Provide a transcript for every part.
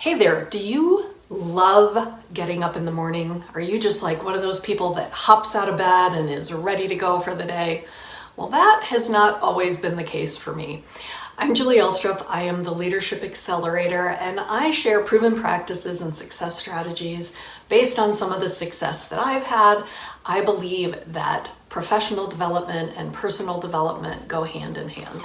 Hey there, do you love getting up in the morning? Are you just like one of those people that hops out of bed and is ready to go for the day? Well, that has not always been the case for me. I'm Julie Ulstrup. I am the Leadership Accelerator, and I share proven practices and success strategies based on some of the success that I've had. I believe that professional development and personal development go hand in hand.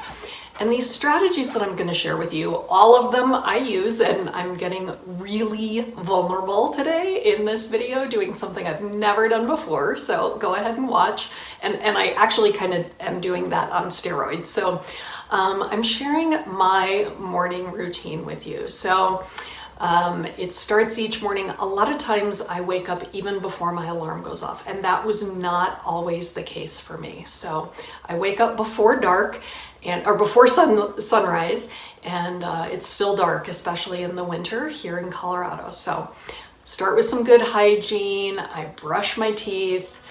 And these strategies that I'm going to share with you, all of them I use, and I'm getting really vulnerable today in this video, doing something I've never done before. So go ahead and watch. And I actually kind of am doing that on steroids. So I'm sharing my morning routine with you. So it starts each morning. A lot of times I wake up even before my alarm goes off, and that was not always the case for me. So I wake up before dark or before sunrise, and it's still dark, especially in the winter here in Colorado. So start with some good hygiene. I brush my teeth.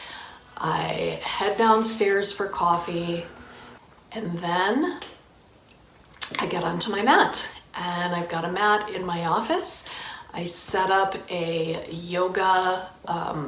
I head downstairs for coffee, and then I get onto my mat. And I've got a mat in my office. I set up a yoga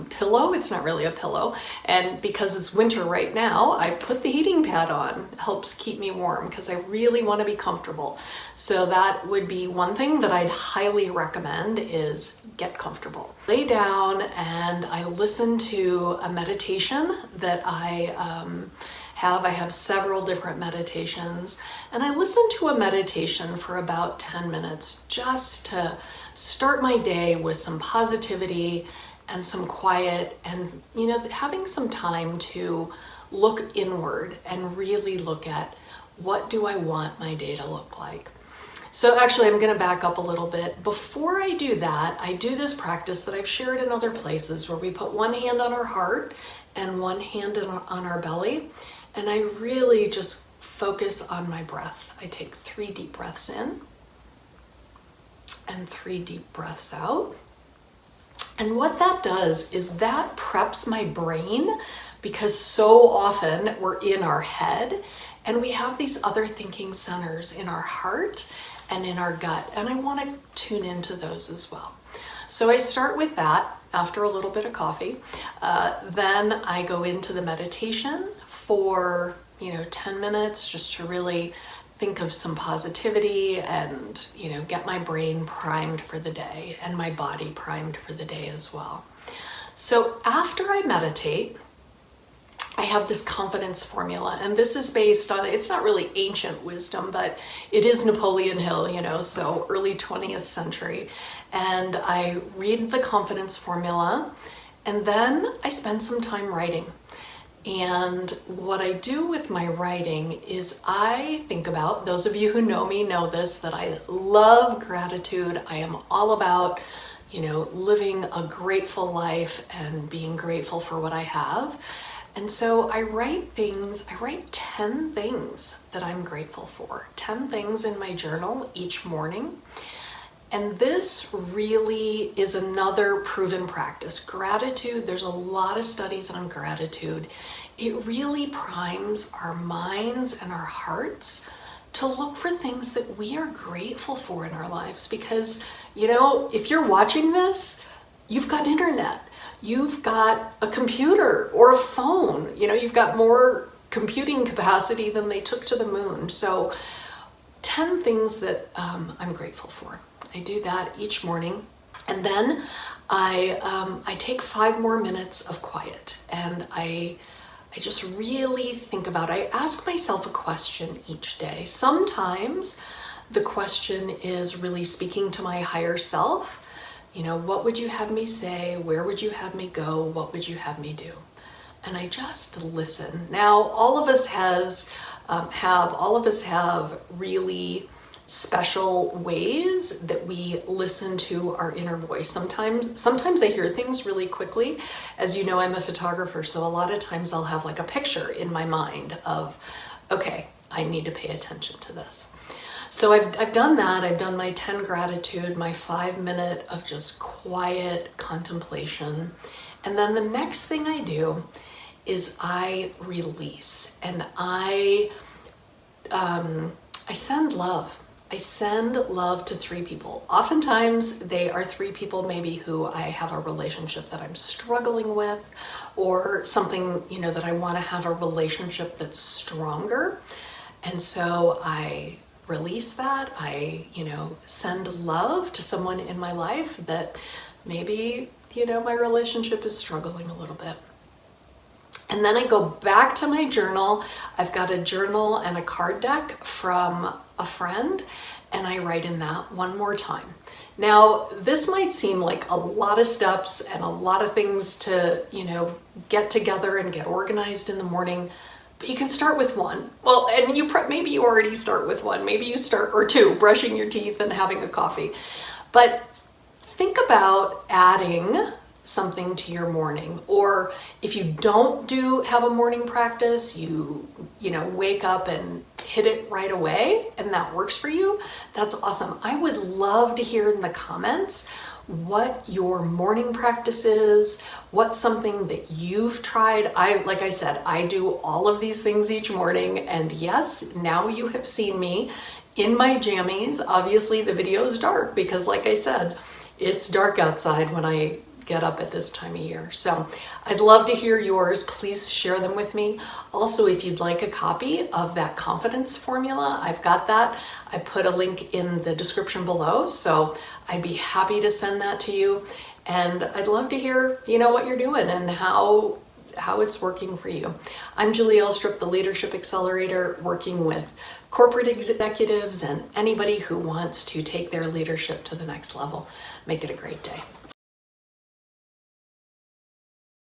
pillow. It's not really a pillow. And because it's winter right now, I put the heating pad on. It helps keep me warm because I really want to be comfortable. So that would be one thing that I'd highly recommend is get comfortable. Lay down and I listen to a meditation that I have several different meditations, and I listen to a meditation for about 10 minutes just to start my day with some positivity and some quiet, and having some time to look inward and really look at what do I want my day to look like. So actually, I'm going to back up a little bit. Before I do that, I do this practice that I've shared in other places where we put one hand on our heart and one hand on our belly. And I really just focus on my breath. I take 3 deep breaths in and 3 deep breaths out. And what that does is that preps my brain, because so often we're in our head and we have these other thinking centers in our heart and in our gut. And I want to tune into those as well. So I start with that after a little bit of coffee. Then I go into the meditation for 10 minutes just to really think of some positivity and get my brain primed for the day and my body primed for the day as well. So after I meditate, I have this confidence formula, and this is based on, it's not really ancient wisdom, but it is Napoleon Hill, so early 20th century. And I read the confidence formula, and then I spend some time writing. And what I do with my writing is I think about, those of you who know me know this, that I love gratitude. I am all about, living a grateful life and being grateful for what I have. And so I write 10 things that I'm grateful for, 10 things in my journal each morning. And this really is another proven practice. Gratitude, there's a lot of studies on gratitude. It really primes our minds and our hearts to look for things that we are grateful for in our lives. Because, if you're watching this, you've got internet, you've got a computer or a phone, you've got more computing capacity than they took to the moon. So 10 things that I'm grateful for. I do that each morning, and then I take 5 more minutes of quiet, and I just really think about, I ask myself a question each day. Sometimes the question is really speaking to my higher self. What would you have me say? Where would you have me go? What would you have me do? And I just listen. Now, all of us have really special ways that we listen to our inner voice. Sometimes I hear things really quickly. As you know, I'm a photographer, so a lot of times I'll have like a picture in my mind of, okay, I need to pay attention to this. So I've done that. I've done my 10 gratitude, my 5 minute of just quiet contemplation. And then the next thing I do is I release, and I send love. I send love to 3 people. Oftentimes they are 3 people maybe who I have a relationship that I'm struggling with, or something, that I want to have a relationship that's stronger. And so I release that. I, send love to someone in my life that maybe, my relationship is struggling a little bit. And then I go back to my journal. I've got a journal and a card deck from a friend, and I write in that one more time. Now, this might seem like a lot of steps and a lot of things to, get together and get organized in the morning, but you can start with one. Well, and maybe you already start with one. Maybe you start, or 2, brushing your teeth and having a coffee. But think about adding something to your morning. Or if you don't have a morning practice, you wake up and hit it right away and that works for you, that's awesome. I would love to hear in the comments what your morning practice is, what's something that you've tried. Like I said, I do all of these things each morning, and yes, now you have seen me in my jammies. Obviously the video is dark because, like I said, it's dark outside when I get up at this time of year. So I'd love to hear yours. Please share them with me. Also, if you'd like a copy of that confidence formula, I've got that. I put a link in the description below, so I'd be happy to send that to you. And I'd love to hear, what you're doing and how it's working for you. I'm Julie Ulstrup, the Leadership Accelerator, working with corporate executives and anybody who wants to take their leadership to the next level. Make it a great day.